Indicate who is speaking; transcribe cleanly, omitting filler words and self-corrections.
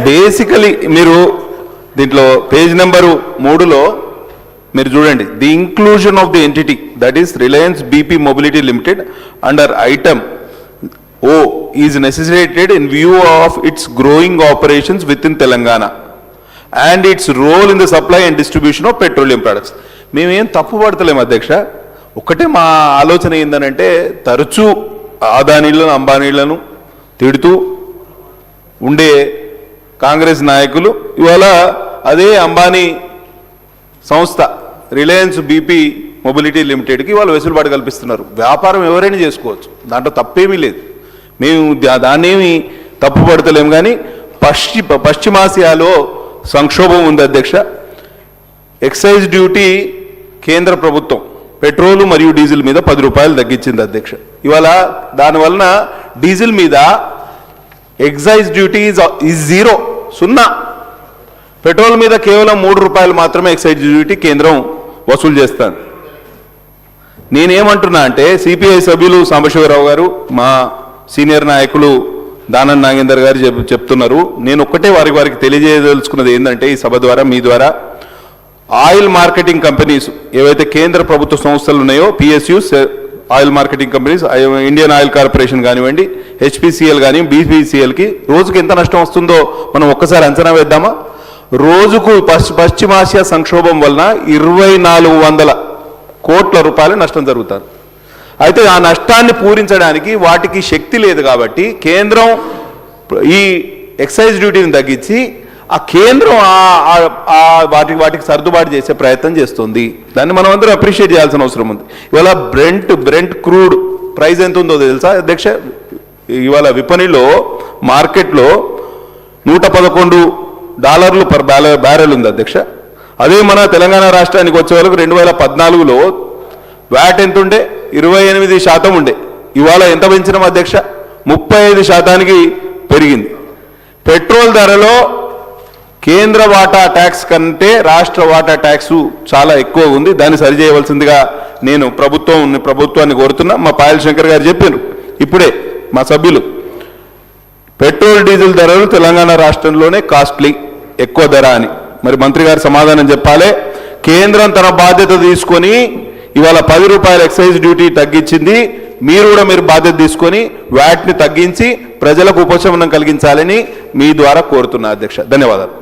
Speaker 1: Basically మీరు దీంట్లో page number 3లో మీరు చూడండి, the inclusion of the entity that is Reliance BP mobility limited under item O is necessitated in view of its growing operations within Telangana and its role in the supply and distribution of petroleum products. మేమేం తప్పు పడతలేము అధ్యక్ష. ఒక్కటే మా ఆలోచన ఏందనంటే, తరచూ ఆదానీలను అంబానీలను తిడుతూ ఉండే కాంగ్రెస్ నాయకులు ఇవాళ అదే అంబానీ సంస్థ రిలయన్స్ బీపీ మొబిలిటీ లిమిటెడ్కి వాళ్ళు వెసులుబాటు కల్పిస్తున్నారు. వ్యాపారం ఎవరైనా చేసుకోవచ్చు, దాంట్లో తప్పేమీ లేదు. మేము దాన్నేమి తప్పు పడతలేము. కానీ పశ్చిమాసియాలో సంక్షోభం ఉంది అధ్యక్ష. ఎక్సైజ్ డ్యూటీ కేంద్ర ప్రభుత్వం పెట్రోలు మరియు డీజిల్ మీద 10 రూపాయలు తగ్గించింది అధ్యక్ష. ఇవాళ దానివలన డీజిల్ మీద ఎక్సైజ్ డ్యూటీ ఈజ్ 0. పెట్రోల్ మీద కేవలం 3 రూపాయలు మాత్రమే ఎక్సైజ్ డ్యూటీ కేంద్రం వసూలు చేస్తాను. నేనేమంటున్నా అంటే, సిపిఐ సభ్యులు సాంబశివరావు గారు, మా సీనియర్ నాయకులు దానం నాగేందర్ గారు చెప్తున్నారు. నేను ఒక్కటే వారికి తెలియజేయదలుచుకున్నది ఏంటంటే, ఈ సభ ద్వారా మీ ద్వారా ఆయిల్ మార్కెటింగ్ కంపెనీస్ ఏవైతే కేంద్ర ప్రభుత్వ సంస్థలు ఉన్నాయో, PSUs oil marketing companies, Indian oil corporation కానివ్వండి, హెచ్పిసిఎల్ కానీ బీపీసీఎల్కి రోజుకు ఎంత నష్టం వస్తుందో మనం ఒక్కసారి అంచనా వేద్దామా? రోజుకు పశ్చిమాసియా సంక్షోభం వలన 2400 కోట్ల రూపాయల నష్టం జరుగుతుంది. అయితే ఆ నష్టాన్ని పూరించడానికి వాటికి శక్తి లేదు కాబట్టి కేంద్రం ఈ ఎక్సైజ్ డ్యూటీని తగ్గించి ఆ కేంద్రం వాటికి సర్దుబాటు చేసే ప్రయత్నం చేస్తుంది. దాన్ని మనం అందరూ అప్రిషియేట్ చేయాల్సిన అవసరం ఉంది. ఇవాళ బ్రెంట్ క్రూడ్ ప్రైస్ ఎంత ఉందో తెలుసా అధ్యక్ష? ఇవాళ విపణిలో మార్కెట్లో $111 పర్ బ్యారెల్ ఉంది అధ్యక్ష. అదే మన తెలంగాణ రాష్ట్రానికి వచ్చే వరకు 2014లో వ్యాట్ ఎంత ఉండే? 28% ఉండే. ఇవాళ ఎంత పెంచినాం అధ్యక్ష? 35% పెరిగింది. పెట్రోల్ ధరలో కేంద్ర వాటా ట్యాక్స్ కంటే రాష్ట్ర వాటా ట్యాక్స్ చాలా ఎక్కువ ఉంది. దాన్ని సరిచేయవలసిందిగా నేను ప్రభుత్వాన్ని కోరుతున్నా. మా పాయల్ శంకర్ గారు చెప్పారు ఇప్పుడే, మా సభ్యులు, పెట్రోల్ డీజిల్ ధరలు తెలంగాణ రాష్ట్రంలోనే కాస్ట్లీ, ఎక్కువ ధర అని. మరి మంత్రి గారు సమాధానం చెప్పాలి. కేంద్రం తన బాధ్యత తీసుకొని ఇవాళ 10 రూపాయల ఎక్సైజ్ డ్యూటీ తగ్గించింది. మీరు బాధ్యత తీసుకొని వ్యాట్ని తగ్గించి ప్రజలకు ఉపశమనం కలిగించాలని మీ ద్వారా కోరుతున్నా అధ్యక్ష. ధన్యవాదాలు.